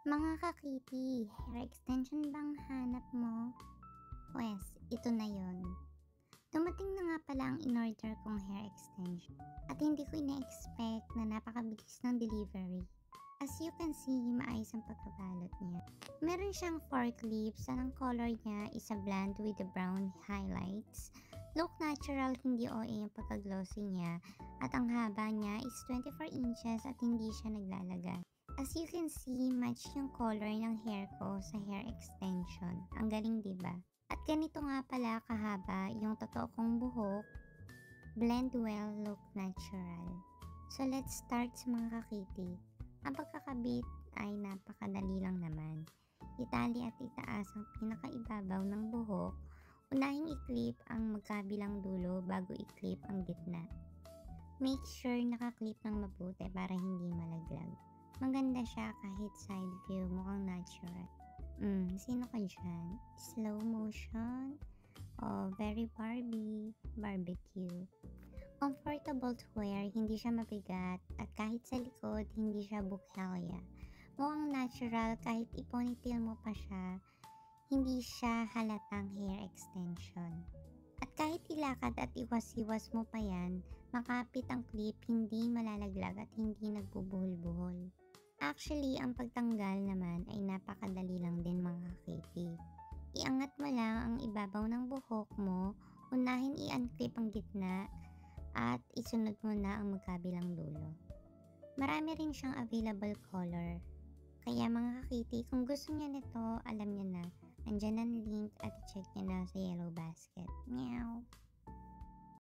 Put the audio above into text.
Mga ka-kitty, hair extension bang hanap mo? Pwes, ito na yon. Dumating na nga pala ang in-order kong hair extension at hindi ko ina-expect na napakabilis ng delivery. As you can see, maayos ang pagkabalot niya. Meron siyang 4 clips at ang color niya is a blend with the brown highlights. Look natural, hindi OA yung pagka-glossy niya at ang haba niya is 24 inches at hindi siya naglalagay. As you can see, match yung color ng hair ko sa hair extension. Ang galing, diba? At ganito nga pala kahaba yung totoo kong buhok. Blend well, look natural. So let's start sa mga kakiti. Ang pagkakabit ay napakadali lang naman. Itali at itaas ang pinakaibabaw ng buhok. Unahing i-clip ang magkabilang dulo bago i-clip ang gitna. Make sure naka-clip ng mabuti para hindi malaglag. Maganda siya kahit side view, mukhang natural. Sino ka dyan? Slow motion? Oh, very Barbie. Barbecue. Comfortable to wear, hindi siya mabigat, at kahit sa likod, hindi siya bukhelya. Mukhang natural kahit iponytail mo pa siya, hindi siya halatang hair extension. At kahit ilakad at iwas-iwas mo pa yan, makapit ang clip, hindi malalaglag at hindi nagbubuhol-buhol. Actually, ang pagtanggal naman ay napakadali lang din mga kakiti. Iangat mo lang ang ibabaw ng buhok mo, unahin i-unclip ang gitna, at isunod mo na ang magkabilang dulo. Marami rin siyang available color. Kaya mga kakiti, kung gusto niya nito, alam niya na, andyan ang link at i-check niya na sa yellow basket. Meow!